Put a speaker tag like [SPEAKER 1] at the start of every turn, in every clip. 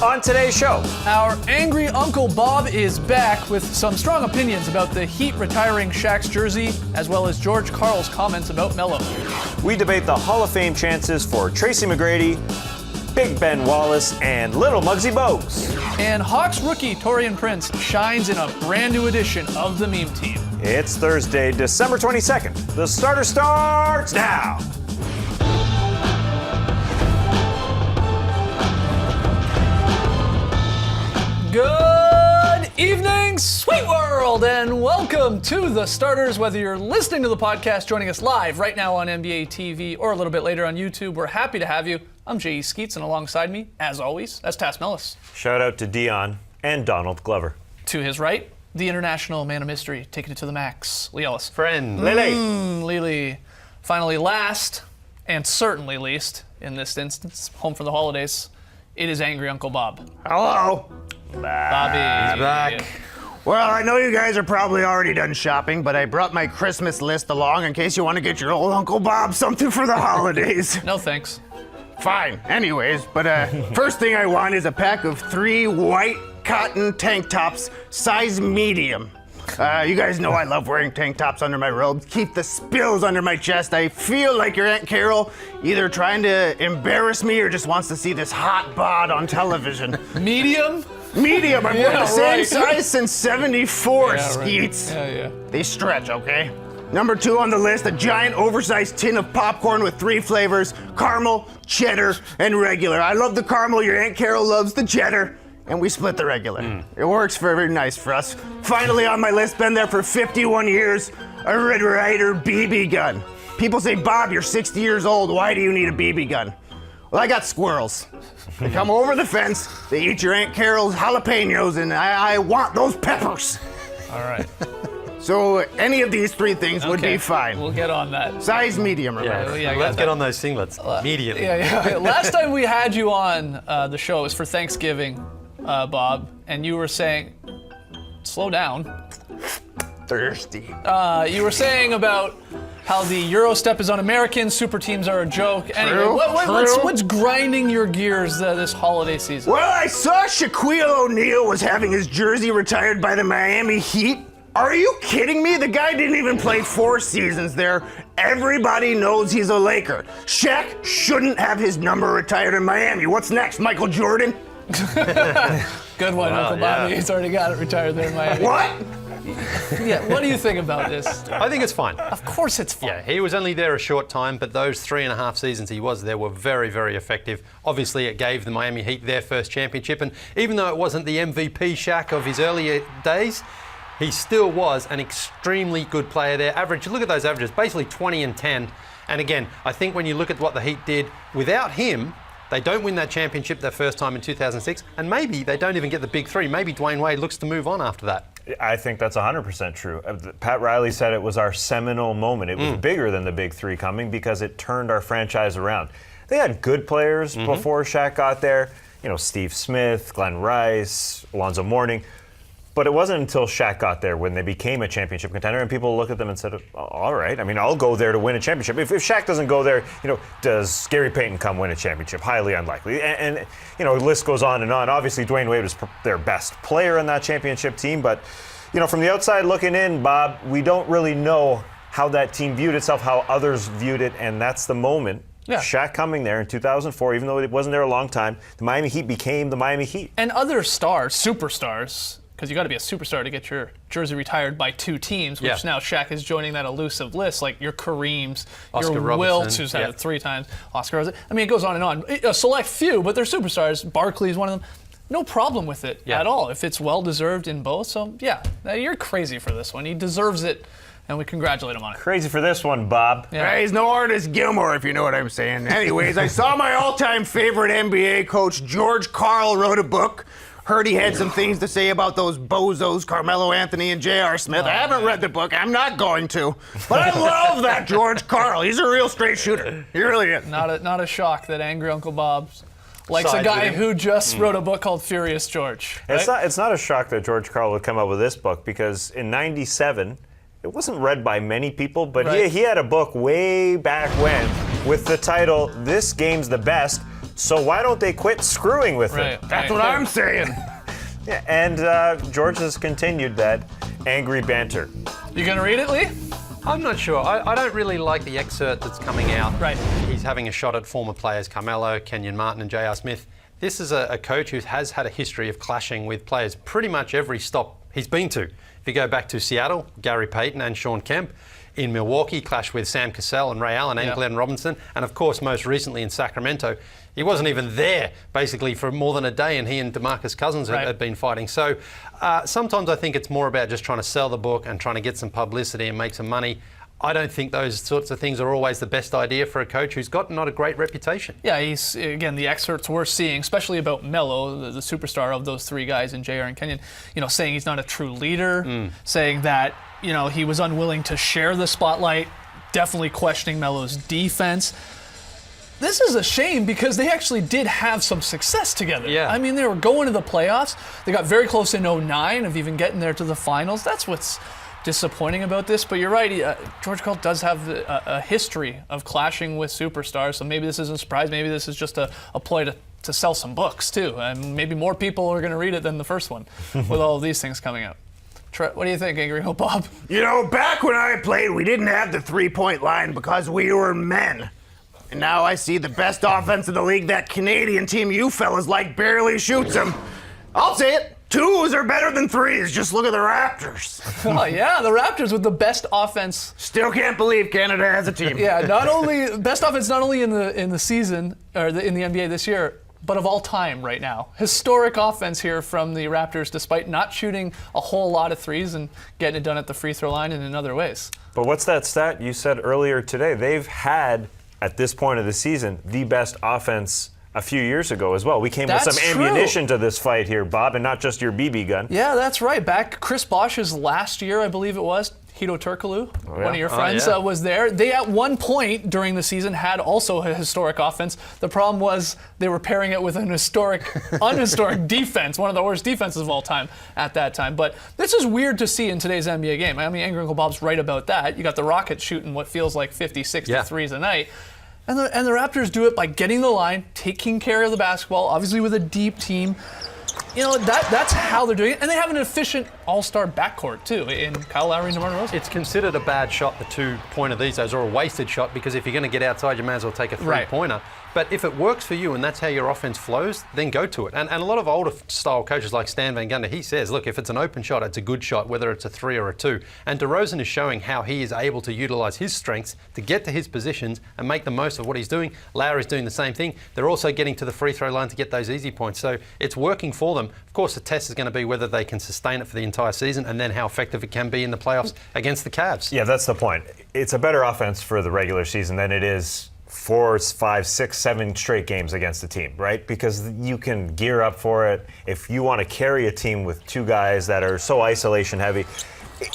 [SPEAKER 1] On today's show,
[SPEAKER 2] our angry Uncle Bob is back with some strong opinions about the Heat retiring Shaq's jersey, as well as George Karl's comments about Melo.
[SPEAKER 1] we debate the Hall of Fame chances for Tracy McGrady, Big Ben Wallace, and Little Muggsy Bogues.
[SPEAKER 2] And Hawks rookie Taurean Prince shines in a brand new edition of the meme team.
[SPEAKER 1] It's Thursday, December 22nd. The starter starts now.
[SPEAKER 2] Good evening, sweet world, and welcome to The Starters. Whether you're listening to the podcast, joining us live right now on NBA TV, or a little bit later on YouTube, we're happy to have you. I'm J.E. Skeets, and alongside me, as always, that's Tass Mellis.
[SPEAKER 1] Shout out to Dion and Donald Glover.
[SPEAKER 2] To his right, the international man of mystery, taking it to the max, Lee Ellis.
[SPEAKER 3] Friend.
[SPEAKER 2] Lily. Finally, last, and certainly least, in this instance, home for the holidays, it is angry Uncle Bob.
[SPEAKER 4] Hello.
[SPEAKER 2] Bobby.
[SPEAKER 3] He's back.
[SPEAKER 4] Well, I know you guys are probably already done shopping, but I brought my Christmas list along in case you want to get your old Uncle Bob something for the holidays.
[SPEAKER 2] No thanks.
[SPEAKER 4] Fine. Anyways, but first thing I want is a pack of 3 white cotton tank tops, size medium. You guys know I love wearing tank tops under my robes. Keep the spills under my chest. I feel like your Aunt Carol either trying to embarrass me or just wants to see this hot bod on television.
[SPEAKER 2] Medium?
[SPEAKER 4] Medium. I've worn the same
[SPEAKER 2] right.
[SPEAKER 4] size since '74,
[SPEAKER 2] Yeah, right.
[SPEAKER 4] Skeets.
[SPEAKER 2] Yeah.
[SPEAKER 4] They stretch, okay? Number 2 on the list, a giant oversized tin of popcorn with 3 flavors, caramel, cheddar, and regular. I love the caramel, your Aunt Carol loves the cheddar, and we split the regular. It works very nice for us. Finally on my list, been there for 51 years, a Red Ryder BB gun. People say, Bob, you're 60 years old, why do you need a BB gun? Well, I got squirrels. They come over the fence, they eat your Aunt Carol's jalapenos, and I want those peppers.
[SPEAKER 2] All right.
[SPEAKER 4] So any of these 3 things would be fine.
[SPEAKER 2] We'll get on that.
[SPEAKER 4] Size medium, remember?
[SPEAKER 2] Yeah, I got
[SPEAKER 3] Let's
[SPEAKER 2] that.
[SPEAKER 3] get on those singlets immediately.
[SPEAKER 2] Yeah. Last time we had you on the show, it was for Thanksgiving, Bob, and you were saying, slow down.
[SPEAKER 4] Thirsty.
[SPEAKER 2] You were saying about how the Eurostep is un-American, super teams are a joke. Anyway,
[SPEAKER 4] True.
[SPEAKER 2] what's grinding your gears this holiday season?
[SPEAKER 4] Well, I saw Shaquille O'Neal was having his jersey retired by the Miami Heat. Are you kidding me? The guy didn't even play 4 seasons there. Everybody knows he's a Laker. Shaq shouldn't have his number retired in Miami. What's next, Michael Jordan?
[SPEAKER 2] Good one, Uncle Bobby.
[SPEAKER 3] yeah.
[SPEAKER 2] He's already got it retired there in Miami.
[SPEAKER 4] What?
[SPEAKER 2] Yeah, what do you think about this?
[SPEAKER 3] I think it's fine.
[SPEAKER 2] Of course it's fun.
[SPEAKER 3] Yeah, he was only there a short time, but those 3.5 seasons he was there were very effective. Obviously, it gave the Miami Heat their first championship, and even though it wasn't the MVP Shaq of his earlier days, he still was an extremely good player there. Average, look at those averages, basically 20 and 10. And again, I think when you look at what the Heat did, without him, they don't win that championship their first time in 2006, and maybe they don't even get the big 3. Maybe Dwayne Wade looks to move on after that.
[SPEAKER 1] I think that's 100% true. Pat Riley said it was our seminal moment. It was bigger than the big 3 coming because it turned our franchise around. They had good players before Shaq got there. You know, Steve Smith, Glenn Rice, Alonzo Mourning. But it wasn't until Shaq got there when they became a championship contender and people looked at them and said, all right, I mean, I'll go there to win a championship. If Shaq doesn't go there, you know, does Gary Payton come win a championship? Highly unlikely. And you know, the list goes on and on. Obviously, Dwayne Wade was their best player in that championship team. But, you know, from the outside looking in, Bob, we don't really know how that team viewed itself, how others viewed it, and that's the moment.
[SPEAKER 2] Yeah.
[SPEAKER 1] Shaq coming there in 2004, even though it wasn't there a long time, the Miami Heat became the Miami Heat.
[SPEAKER 2] And other stars, superstars, because you got to be a superstar to get your jersey retired by 2 teams, which now Shaq is joining that elusive list, like your Kareems,
[SPEAKER 3] Oscar
[SPEAKER 2] your
[SPEAKER 3] Robertson,
[SPEAKER 2] Wilts, who's had it 3 times, Oscar Robertson. I mean, it goes on and on. A select few, but they're superstars. Barkley's one of them. No problem with it at all if it's well-deserved in both. So, yeah, you're crazy for this one. He deserves it, and we congratulate him on it.
[SPEAKER 1] Crazy for this one, Bob.
[SPEAKER 2] Yeah.
[SPEAKER 4] He's no Artist Gilmore, if you know what I'm saying. Anyways, I saw my all-time favorite NBA coach, George Karl, wrote a book. Heard he had some things to say about those bozos, Carmelo Anthony and J.R. Smith. I haven't read the book. I'm not going to. But I love that George Karl. He's a real straight shooter. He really is.
[SPEAKER 2] Not a shock that angry Uncle Bob likes a
[SPEAKER 1] Sides
[SPEAKER 2] guy
[SPEAKER 1] with him.
[SPEAKER 2] who just wrote a book called Furious George.
[SPEAKER 1] It's
[SPEAKER 2] right?
[SPEAKER 1] not a shock that George Karl would come out with this book because in '97, it wasn't read by many people, but he had a book way back when with the title, This Game's the Best, So why don't they quit screwing with it?
[SPEAKER 4] That's what I'm saying.
[SPEAKER 1] Yeah, and George has continued that angry banter.
[SPEAKER 2] You gonna read it, Lee?
[SPEAKER 3] I'm not sure. I don't really like the excerpt that's coming out.
[SPEAKER 2] Right.
[SPEAKER 3] He's having a shot at former players Carmelo, Kenyon Martin and J.R. Smith. This is a coach who has had a history of clashing with players pretty much every stop he's been to. If you go back to Seattle, Gary Payton and Sean Kemp. In Milwaukee, clashed with Sam Cassell and Ray Allen and Glenn Robinson. And of course, most recently in Sacramento, he wasn't even there basically for more than a day, and he and DeMarcus Cousins had been fighting. So sometimes I think it's more about just trying to sell the book and trying to get some publicity and make some money. I don't think those sorts of things are always the best idea for a coach who's got not a great reputation.
[SPEAKER 2] Yeah, he's, again, the excerpts we're seeing, especially about Melo, the superstar of those three guys in JR and Kenyon, saying he's not a true leader, saying that, he was unwilling to share the spotlight, definitely questioning Melo's defense. This is a shame because they actually did have some success together.
[SPEAKER 3] Yeah.
[SPEAKER 2] I mean, they were going to the playoffs. They got very close in 2009 of even getting there to the finals. That's what's disappointing about this, but you're right. George Karl does have a history of clashing with superstars, so maybe this isn't a surprise. Maybe this is just a ploy to sell some books too, and maybe more people are going to read it than the first one with all of these things coming out. What do you think, Angry Hope Bob?
[SPEAKER 4] Back when I played, we didn't have the three-point line because we were men. And now I see the best offense in the league. That Canadian team you fellas like barely shoots them. I'll say it. 2s are better than 3s. Just look at the Raptors.
[SPEAKER 2] Oh yeah, the Raptors with the best offense.
[SPEAKER 4] Still can't believe Canada has a team.
[SPEAKER 2] Yeah, not only best offense, not only in the season or in the NBA this year, but of all time right now. Historic offense here from the Raptors, despite not shooting a whole lot of threes and getting it done at the free throw line and in other ways.
[SPEAKER 1] But what's that stat you said earlier today? They've had, at this point of the season, the best offense a few years ago as well. We came with some ammunition to this fight here, Bob, and not just your BB gun.
[SPEAKER 2] Yeah, that's right. Back Chris Bosh's last year, I believe it was, Hedo Turkoglu, one of your friends, was there. They, at one point during the season, had also a historic offense. The problem was they were pairing it with an unhistoric defense, one of the worst defenses of all time at that time. But this is weird to see in today's NBA game. I mean, Angry Uncle Bob's right about that. You got the Rockets shooting what feels like 50, 60 threes a night. And the Raptors do it by getting the line, taking care of the basketball, obviously with a deep team. That's how they're doing it. And they have an efficient all-star backcourt, too, in Kyle Lowry and DeMar DeRozan.
[SPEAKER 3] It's considered a bad shot, the two-pointer these days, or a wasted shot, because if you're going to get outside, you may as well take a three-pointer. But if it works for you and that's how your offense flows, then go to it. And a lot of older style coaches like Stan Van Gundy, he says, look, if it's an open shot, it's a good shot, whether it's a 3 or a 2. And DeRozan is showing how he is able to utilize his strengths to get to his positions and make the most of what he's doing. Lowry's doing the same thing. They're also getting to the free throw line to get those easy points. So it's working for them. Of course, the test is going to be whether they can sustain it for the entire season and then how effective it can be in the playoffs against the Cavs.
[SPEAKER 1] Yeah, that's the point. It's a better offense for the regular season than it is 4, 5, 6, 7 straight games against a team, right? Because you can gear up for it. If you want to carry a team with 2 guys that are so isolation heavy,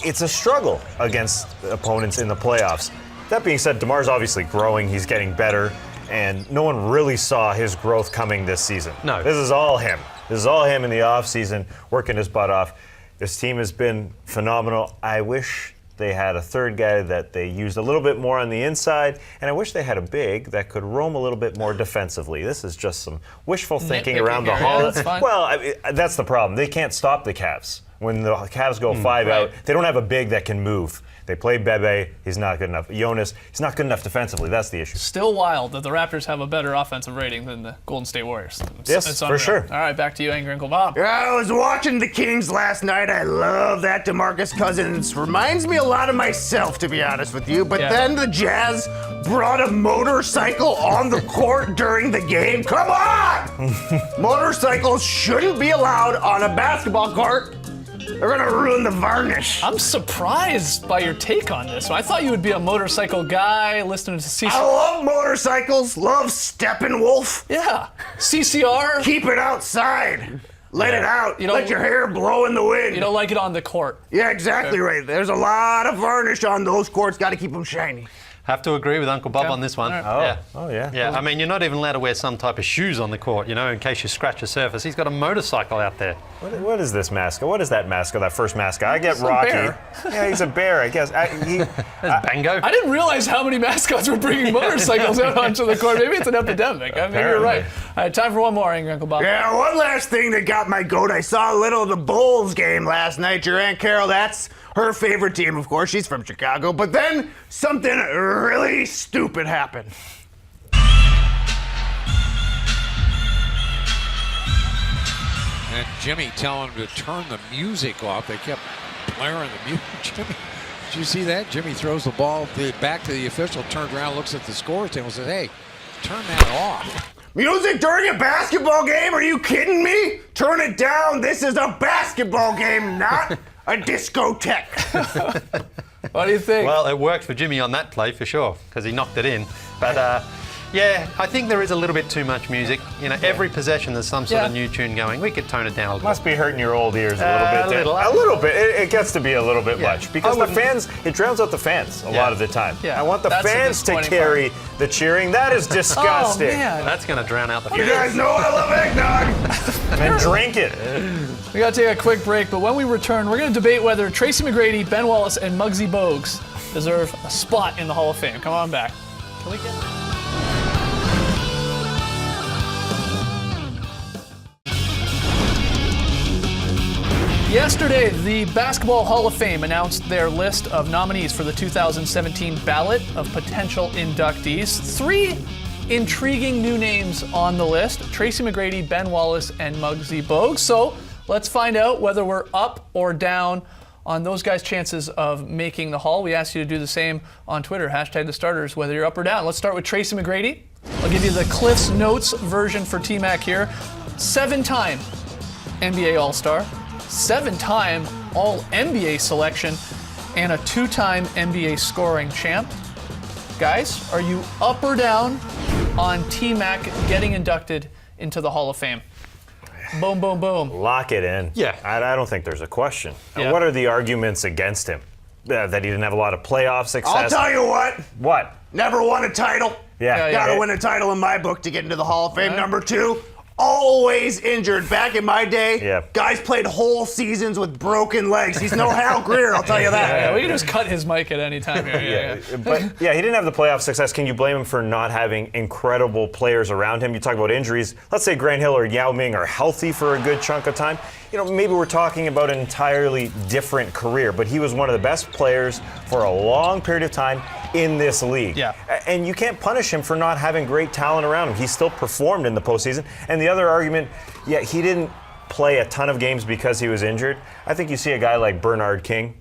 [SPEAKER 1] it's a struggle against opponents in the playoffs. That being said, DeMar's obviously growing. He's getting better, and no one really saw his growth coming this season.
[SPEAKER 3] No.
[SPEAKER 1] This is all him. This is all him in the offseason, working his butt off. This team has been phenomenal. I wish they had a third guy that they used a little bit more on the inside, and I wish they had a big that could roam a little bit more defensively. This is just some wishful thinking around the hall. Well, that's the problem. They can't stop the Cavs. When the Cavs go 5 out, they don't have a big that can move. They play Bebe. He's not good enough. Jonas, he's not good enough defensively. That's the issue.
[SPEAKER 2] Still wild that the Raptors have a better offensive rating than the Golden State Warriors.
[SPEAKER 1] Yes, for sure.
[SPEAKER 2] All right, back to you, Angry Uncle Bob.
[SPEAKER 4] Yeah, I was watching the Kings last night. I love that DeMarcus Cousins. Reminds me a lot of myself, to be honest with you. But then the Jazz brought a motorcycle on the court during the game. Come on! Motorcycles shouldn't be allowed on a basketball court. They're gonna ruin the varnish.
[SPEAKER 2] I'm surprised by your take on this. I thought you would be a motorcycle guy, listening to CCR.
[SPEAKER 4] I love motorcycles, love Steppenwolf.
[SPEAKER 2] Yeah, CCR.
[SPEAKER 4] Keep it outside. Let it out. Let your hair blow in the wind.
[SPEAKER 2] You don't like it on the court.
[SPEAKER 4] Yeah, exactly right. There's a lot of varnish on those courts. Got to keep them shiny.
[SPEAKER 3] Have to agree with Uncle Bob
[SPEAKER 2] Okay.
[SPEAKER 3] on this one.
[SPEAKER 2] All
[SPEAKER 1] right.
[SPEAKER 3] Yeah.
[SPEAKER 1] Oh, yeah.
[SPEAKER 3] Yeah, I mean, you're not even allowed to wear some type of shoes on the court, in case you scratch a surface. He's got a motorcycle out there.
[SPEAKER 1] What is this mascot? What is that mascot? That first mascot? I get
[SPEAKER 2] a
[SPEAKER 1] Rocky.
[SPEAKER 2] bear.
[SPEAKER 1] Yeah, he's a bear, I guess.
[SPEAKER 3] Bango.
[SPEAKER 2] I didn't realize how many mascots were bringing motorcycles out onto the court. Maybe it's an epidemic. Maybe you're right. All right, time for one more, Angry Uncle Bob.
[SPEAKER 4] Yeah, one last thing that got my goat. I saw a little of the Bulls game last night. Your Aunt Carol, that's her favorite team, of course. She's from Chicago. But then something really stupid happened.
[SPEAKER 5] And Jimmy telling him to turn the music off. They kept blaring the music. Jimmy, did you see that? Jimmy throws the ball back to the official, turns around, looks at the scorer's table and says, hey, turn that off.
[SPEAKER 4] Music during a basketball game? Are you kidding me? Turn it down. This is a basketball game, not a discotheque.
[SPEAKER 2] What do you think?
[SPEAKER 3] Well, it worked for Jimmy on that play for sure, because he knocked it in. But yeah, I think there is a little bit too much music. Every possession there's some sort of new tune going. We could tone it down a little.
[SPEAKER 1] Must be hurting your old ears a little bit.
[SPEAKER 3] a
[SPEAKER 1] A little bit. It gets to be a little bit much because
[SPEAKER 3] I
[SPEAKER 1] the
[SPEAKER 3] wouldn't-
[SPEAKER 1] fans. It drowns out the fans a lot of the time.
[SPEAKER 2] Yeah,
[SPEAKER 1] I want the
[SPEAKER 2] that's the
[SPEAKER 1] fans to
[SPEAKER 2] disappointing
[SPEAKER 1] carry the cheering. That is
[SPEAKER 2] oh,
[SPEAKER 1] disgusting.
[SPEAKER 2] man.
[SPEAKER 3] That's going to drown out the
[SPEAKER 4] You guys know I love eggnog.
[SPEAKER 1] And drink it.
[SPEAKER 2] We got to take a quick break, but when we return, we're going to debate whether Tracy McGrady, Ben Wallace, and Muggsy Bogues deserve a spot in the Hall of Fame. Come on back. Can we get... Yesterday, the Basketball Hall of Fame announced their list of nominees for the 2017 ballot of potential inductees. 3 intriguing new names on the list: Tracy McGrady, Ben Wallace, and Muggsy Bogues. So let's find out whether we're up or down on those guys' chances of making the Hall. We asked you to do the same on Twitter, #TheStarters, whether you're up or down. Let's start with Tracy McGrady. I'll give you the Cliff's Notes version for T-Mac here. 7-time NBA All-Star, 7-time All-NBA selection, and a 2-time NBA scoring champ. Guys, are you up or down on T-Mac getting inducted into the Hall of Fame? Boom, boom, boom.
[SPEAKER 1] Lock it in.
[SPEAKER 3] Yeah.
[SPEAKER 1] I don't think there's a question.
[SPEAKER 2] Yeah.
[SPEAKER 1] What are the arguments against him? That he didn't have a lot of playoff success.
[SPEAKER 4] I'll tell you what.
[SPEAKER 1] What?
[SPEAKER 4] Never won a title.
[SPEAKER 1] Yeah.
[SPEAKER 4] Gotta win a title in my book to get into the Hall of Fame. Number 2, always injured. Back in my day, guys played whole seasons with broken legs. He's no Hal Greer, I'll tell you that.
[SPEAKER 2] Yeah, we can just cut his mic at any time here.
[SPEAKER 1] But he didn't have the playoff success. Can you blame him for not having incredible players around him? You talk about injuries. Let's say Grant Hill or Yao Ming are healthy for a good chunk of time. Maybe we're talking about an entirely different career, but he was one of the best players for a long period of time in this league.
[SPEAKER 2] Yeah.
[SPEAKER 1] And you can't punish him for not having great talent around him. He still performed in the postseason. And the other argument, he didn't play a ton of games because he was injured. I think you see a guy like Bernard King,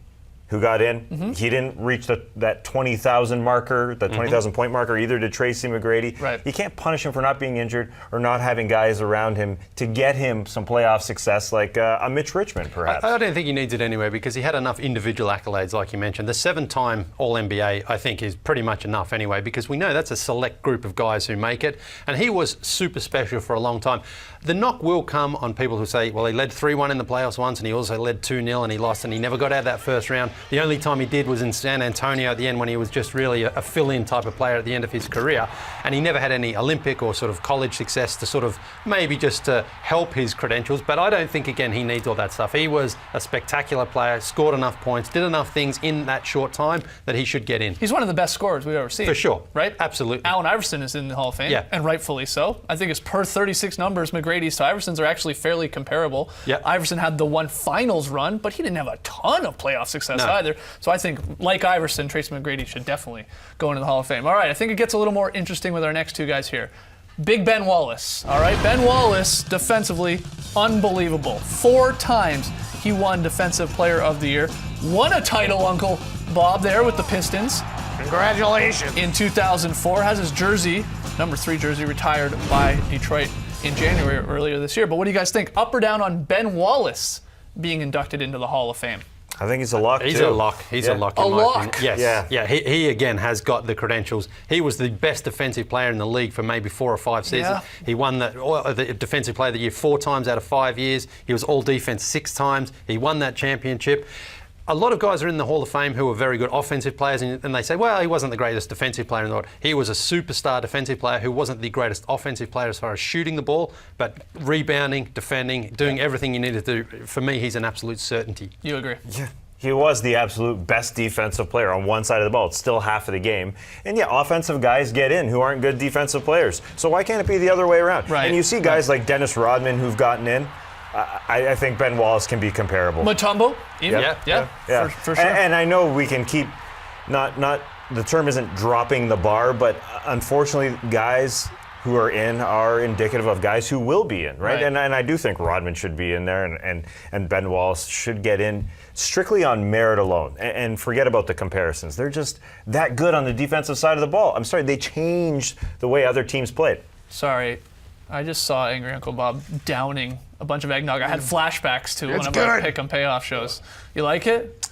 [SPEAKER 1] who got in.
[SPEAKER 2] Mm-hmm.
[SPEAKER 1] He didn't reach that 20,000 marker, the 20,000 point marker, either did Tracy McGrady.
[SPEAKER 2] Right.
[SPEAKER 1] You can't punish him for not being injured or not having guys around him to get him some playoff success like a Mitch Richmond, perhaps.
[SPEAKER 3] I don't think he needs it anyway because he had enough individual accolades, like you mentioned. The 7-time All-NBA, I think, is pretty much enough anyway because we know that's a select group of guys who make it, and he was super special for a long time. The knock will come on people who say, well, he led 3-1 in the playoffs once and he also led 2-0 and he lost and he never got out of that first round. The only time he did was in San Antonio at the end when he was just really a fill-in type of player at the end of his career, and he never had any Olympic or sort of college success to sort of maybe just to help his credentials. But I don't think, again, he needs all that stuff. He was a spectacular player, scored enough points, did enough things in that short time that he should get in.
[SPEAKER 2] He's one of the best scorers we've ever seen.
[SPEAKER 3] For sure.
[SPEAKER 2] Right?
[SPEAKER 3] Absolutely.
[SPEAKER 2] Allen Iverson is in the Hall of Fame,
[SPEAKER 3] Yeah.
[SPEAKER 2] and rightfully so. I think his per 36 numbers, McGrady's to Iverson's, are actually fairly comparable.
[SPEAKER 3] Yeah.
[SPEAKER 2] Iverson had the one finals run, but he didn't have a ton of playoff success
[SPEAKER 3] No.
[SPEAKER 2] either. So I think, like Iverson, Tracy McGrady should definitely go into the Hall of Fame. All right, I think it gets a little more interesting with our next two guys here. Big Ben Wallace. All right, Ben Wallace, defensively, unbelievable. 4 times he won Defensive Player of the Year. Won a title, Uncle Bob, there with the Pistons.
[SPEAKER 4] Congratulations.
[SPEAKER 2] In 2004, has his jersey, number 3 jersey, retired by Detroit in January earlier this year. But what do you guys think? Up or down on Ben Wallace being inducted into the Hall of Fame?
[SPEAKER 1] I think he's a lock,
[SPEAKER 3] He's
[SPEAKER 1] too.
[SPEAKER 3] a lock. He's a lock. In
[SPEAKER 2] A
[SPEAKER 3] my
[SPEAKER 2] lock?
[SPEAKER 3] opinion. Yes.
[SPEAKER 1] Yeah.
[SPEAKER 3] He again has got the credentials. He was the best defensive player in the league for maybe 4 or 5 seasons.
[SPEAKER 2] Yeah.
[SPEAKER 3] He won the Defensive Player of the Year 4 times out of 5 years. He was All Defense 6 times. He won that championship. a lot of guys are in the Hall of Fame who are very good offensive players, and they say, well, he wasn't the greatest defensive player in the world. He was a superstar defensive player who wasn't the greatest offensive player as far as shooting the ball, but rebounding, defending, doing everything you needed to do. For me, he's an absolute certainty.
[SPEAKER 2] You agree?
[SPEAKER 1] Yeah. He was the absolute best defensive player on one side of the ball. It's still half of the game. And yeah, offensive guys get in who aren't good defensive players. So why can't it be the other way around?
[SPEAKER 2] Right.
[SPEAKER 1] And you see guys like Dennis Rodman who've gotten in. I think Ben Wallace can be comparable.
[SPEAKER 2] Mutombo?
[SPEAKER 1] Yep.
[SPEAKER 2] Yeah. For sure.
[SPEAKER 1] And I know we can keep, not the term isn't dropping the bar, but unfortunately guys who are indicative of guys who will be in, right? And I do think Rodman should be in there, and Ben Wallace should get in strictly on merit alone. And forget about the comparisons. They're just that good on the defensive side of the ball. I'm sorry, they changed the way other teams played.
[SPEAKER 2] Sorry, I just saw Angry Uncle Bob downing a bunch of eggnog. I had flashbacks to one of our pick 'em payoff shows. You like it?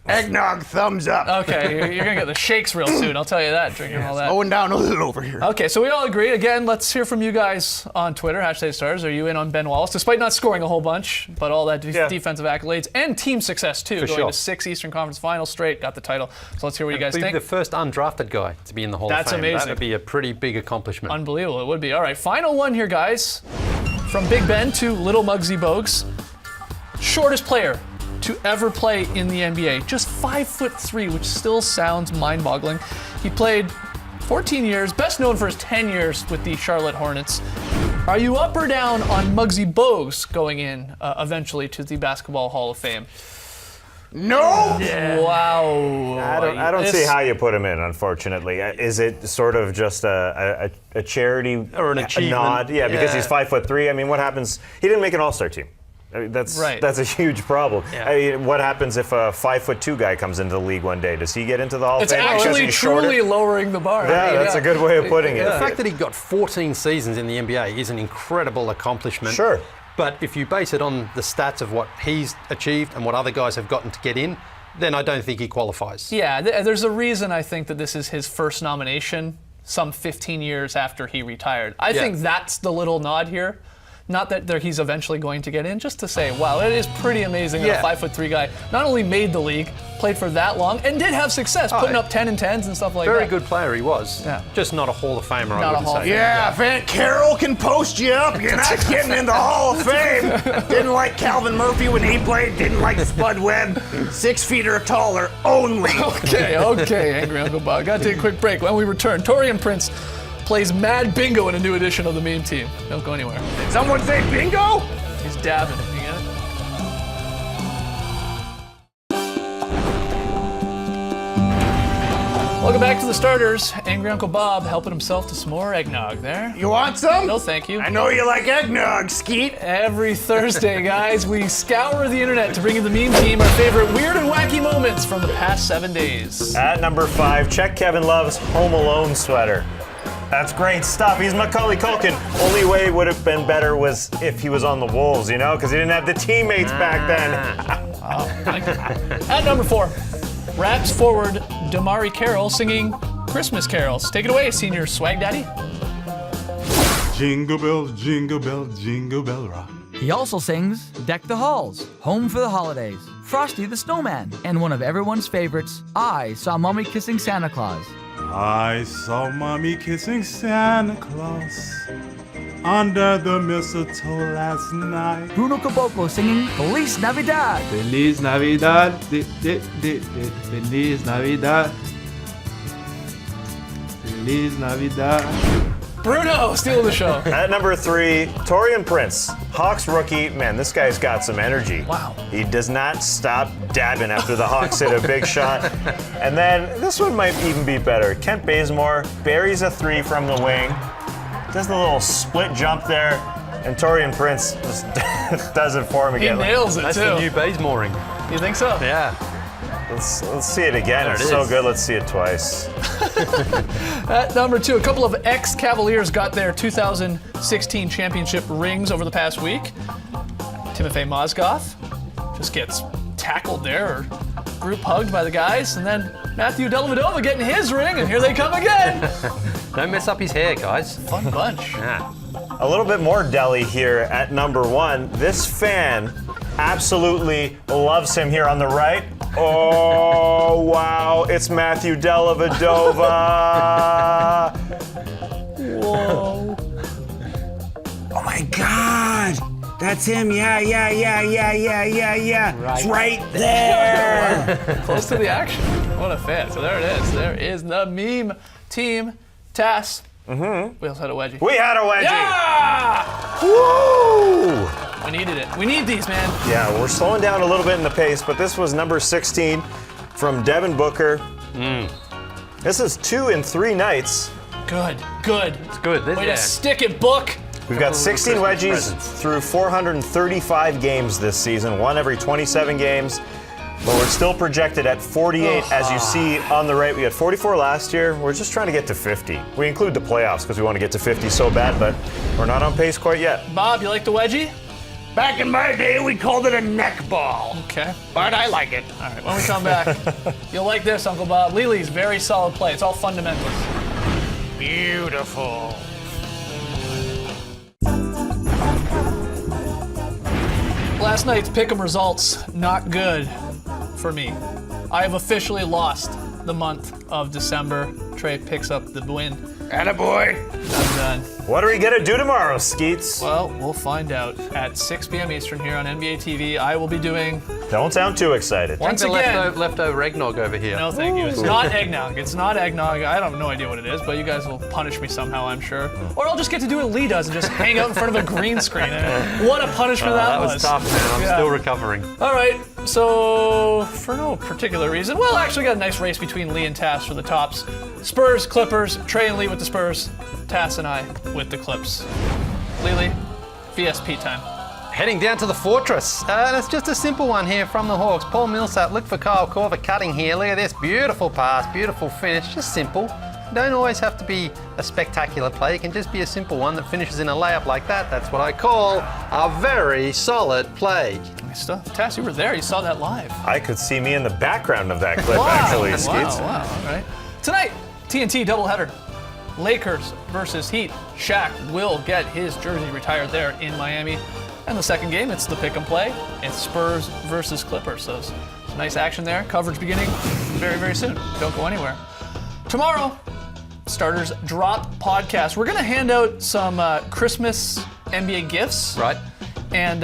[SPEAKER 4] Eggnog, thumbs up.
[SPEAKER 2] Okay, you're going to get the shakes real soon, I'll tell you that, drinking all that.
[SPEAKER 4] Going down a little over here.
[SPEAKER 2] Okay, so we all agree. Again, let's hear from you guys on Twitter, #Stars. Are you in on Ben Wallace, despite not scoring a whole bunch, but all that defensive accolades and team success, too. Going to 6 Eastern Conference Finals straight, got the title. So let's hear what you guys think.
[SPEAKER 3] The first undrafted guy to be in the Hall of Fame.
[SPEAKER 2] That's amazing.
[SPEAKER 3] That would be a pretty big accomplishment.
[SPEAKER 2] Unbelievable, it would be. All right, final one here, guys. From Big Ben to Little Muggsy Bogues. Shortest player to ever play in the NBA. Just 5'3", which still sounds mind-boggling. He played 14 years, best known for his 10 years with the Charlotte Hornets. Are you up or down on Muggsy Bogues going in eventually to the Basketball Hall of Fame?
[SPEAKER 4] No!
[SPEAKER 2] Wow.
[SPEAKER 1] I don't see how you put him in, unfortunately. Is it sort of just a charity
[SPEAKER 3] or an achievement?
[SPEAKER 1] Nod? Yeah, because he's 5'3". I mean, what happens? He didn't make an All-Star team. I mean, that's a huge problem.
[SPEAKER 3] Yeah.
[SPEAKER 1] I mean, what happens if a 5'2" guy comes into the league one day? Does he get into the Hall of Fame?
[SPEAKER 2] It's actually truly lowering the bar.
[SPEAKER 1] Yeah, that's a good way of putting it.
[SPEAKER 3] The fact that he got 14 seasons in the NBA is an incredible accomplishment.
[SPEAKER 1] Sure.
[SPEAKER 3] But if you base it on the stats of what he's achieved and what other guys have gotten to get in, then I don't think he qualifies.
[SPEAKER 2] Yeah, there's a reason I think that this is his first nomination some 15 years after he retired. I think that's the little nod here. Not that he's eventually going to get in, just to say, wow, it is pretty amazing that a 5'3" guy not only made the league, played for that long, and did have success, putting up 10 and 10s and stuff like that.
[SPEAKER 3] Very good player he was.
[SPEAKER 2] Yeah.
[SPEAKER 3] Just not a Hall of Famer,
[SPEAKER 2] Not
[SPEAKER 3] I
[SPEAKER 2] a
[SPEAKER 3] wouldn't
[SPEAKER 2] Hall of
[SPEAKER 3] say.
[SPEAKER 2] Famer.
[SPEAKER 4] Yeah, if Aunt Carol can post you up, you're not getting in the Hall of Fame. Didn't like Calvin Murphy when he played. Didn't like Spud Webb. 6 feet or taller only.
[SPEAKER 2] Okay, Angry Uncle Bob. Gotta take a quick break. When we return, Torian Prince plays Mad Bingo in a new edition of the meme team. Don't go anywhere.
[SPEAKER 4] Someone say bingo?
[SPEAKER 2] He's dabbing. You get it? Welcome back to the starters. Angry Uncle Bob helping himself to some more eggnog there.
[SPEAKER 4] You want some?
[SPEAKER 2] No, thank you.
[SPEAKER 4] I know you like eggnog, Skeet.
[SPEAKER 2] Every Thursday, guys, we scour the internet to bring you the meme team, our favorite weird and wacky moments from the past 7 days.
[SPEAKER 1] At number 5, check Kevin Love's Home Alone sweater. That's great stuff. He's Macaulay Culkin. Only way it would have been better was if he was on the Wolves, you know, because he didn't have the teammates back then.
[SPEAKER 2] At number 4, Raps forward Damari Carroll singing Christmas carols. Take it away, senior swag daddy.
[SPEAKER 6] Jingle bells, jingle bells, jingle bell rock.
[SPEAKER 7] He also sings Deck the Halls, Home for the Holidays, Frosty the Snowman, and one of everyone's favorites, I Saw Mommy Kissing Santa Claus.
[SPEAKER 6] I saw Mommy kissing Santa Claus under the mistletoe last night.
[SPEAKER 7] Bruno Caboclo singing Feliz Navidad.
[SPEAKER 8] Feliz Navidad, Feliz Navidad, Feliz Navidad.
[SPEAKER 2] Bruno, steal the show.
[SPEAKER 1] At number 3, Torian Prince, Hawks rookie. Man, this guy's got some energy.
[SPEAKER 2] Wow.
[SPEAKER 1] He does not stop dabbing after the Hawks hit a big shot. And then this one might even be better. Kent Bazemore buries a 3 from the wing, does the little split jump there, and Torian Prince just does it for him
[SPEAKER 2] He
[SPEAKER 1] again.
[SPEAKER 2] nails it,
[SPEAKER 3] That's
[SPEAKER 2] too.
[SPEAKER 3] the new Bazemoring.
[SPEAKER 2] You think so?
[SPEAKER 3] Yeah.
[SPEAKER 1] Let's see it again.
[SPEAKER 3] There
[SPEAKER 1] It's
[SPEAKER 3] it
[SPEAKER 1] so
[SPEAKER 3] is.
[SPEAKER 1] good. Let's see it twice.
[SPEAKER 2] At number 2, a couple of ex-Cavaliers got their 2016 championship rings over the past week. Timofey Mozgov just gets tackled there, or group hugged by the guys, and then Matthew Dellavedova getting his ring, and here they come again.
[SPEAKER 3] Don't mess up his hair, guys.
[SPEAKER 2] Fun bunch.
[SPEAKER 3] Yeah.
[SPEAKER 1] A little bit more Delhi here at number 1. This fan absolutely loves him here on the right. Oh, wow. It's Matthew Dellavedova.
[SPEAKER 2] Whoa.
[SPEAKER 4] Oh my God! That's him. Yeah. It's right there.
[SPEAKER 2] Close to the action. What a fan. So there it is. There is the meme team. Tass. Mm-hmm. We also had a wedgie.
[SPEAKER 1] We had a wedgie.
[SPEAKER 2] Yeah!
[SPEAKER 1] Woo!
[SPEAKER 2] We needed it. We need these, man.
[SPEAKER 1] Yeah, we're slowing down a little bit in the pace, but this was number 16 from Devin Booker. This is 2 in 3 nights.
[SPEAKER 2] Good.
[SPEAKER 3] It's good.
[SPEAKER 2] Way to stick it, Book.
[SPEAKER 1] We've got 16 wedgies
[SPEAKER 3] presents.
[SPEAKER 1] through 435 games this season, one every 27 games. But we're still projected at 48, as you see on the right. We had 44 last year. We're just trying to get to 50. We include the playoffs because we want to get to 50 so bad, but we're not on pace quite yet.
[SPEAKER 2] Bob, you like the wedgie?
[SPEAKER 4] Back in my day, we called it a neck ball.
[SPEAKER 2] Okay.
[SPEAKER 4] But I like it.
[SPEAKER 2] All right, when we come back, you'll like this, Uncle Bob. Lily's very solid play. It's all fundamentals.
[SPEAKER 4] Beautiful.
[SPEAKER 2] Last night's pick'em results, not good for me. I have officially lost the month of December. Trey picks up the win.
[SPEAKER 4] Attaboy.
[SPEAKER 2] I'm done.
[SPEAKER 1] What are we going to do tomorrow, Skeets?
[SPEAKER 2] Well, we'll find out at 6 p.m. Eastern here on NBA TV. I will be doing,
[SPEAKER 1] Don't sound too excited.
[SPEAKER 2] once
[SPEAKER 3] The
[SPEAKER 2] again,
[SPEAKER 3] leftover eggnog over here.
[SPEAKER 2] no thank you. It's not eggnog. It's not eggnog. I have no idea what it is, but you guys will punish me somehow, I'm sure. Or I'll just get to do what Lee does and just hang out in front of a green screen. What a punishment
[SPEAKER 3] That was tough, man. I'm
[SPEAKER 2] Yeah.
[SPEAKER 3] still recovering.
[SPEAKER 2] All right, so for no particular reason, well, actually got a nice race between Lee and Tass for the tops. Spurs, Clippers, Trey and Lee with the Spurs, Tass and I with the Clips. Lee, VSP time.
[SPEAKER 3] Heading down to the Fortress. And it's just a simple one here from the Hawks. Paul Millsap, look for Kyle Korver cutting here. Look at this, beautiful pass, beautiful finish, just simple. Don't always have to be a spectacular play. It can just be a simple one that finishes in a layup like that. That's what I call a very solid play.
[SPEAKER 2] Nice stuff. Tass, you were there. You saw that live.
[SPEAKER 1] I could see me in the background of that clip, actually, Skeets.
[SPEAKER 2] Wow. All right. Tonight, TNT doubleheader. Lakers versus Heat. Shaq will get his jersey retired there in Miami. And the second game, it's the pick and play. It's Spurs versus Clippers. So it's nice action there. Coverage beginning very, very soon. Don't go anywhere. Tomorrow, Starters Drop podcast. We're going to hand out some Christmas NBA gifts.
[SPEAKER 3] Right.
[SPEAKER 2] And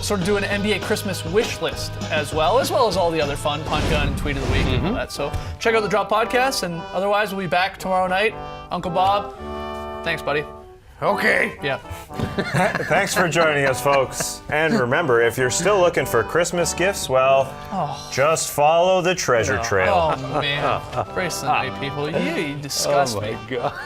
[SPEAKER 2] sort of do an NBA Christmas wish list as well as all the other fun punt gun and tweet of the week and all that. So check out the Drop podcast, and otherwise we'll be back tomorrow night. Uncle Bob, thanks, buddy.
[SPEAKER 4] Okay.
[SPEAKER 2] Yeah.
[SPEAKER 1] Thanks for joining us, folks. And remember, if you're still looking for Christmas gifts, well, just follow the treasure trail.
[SPEAKER 2] Oh man, brace the night, people. You disgust me.
[SPEAKER 3] God.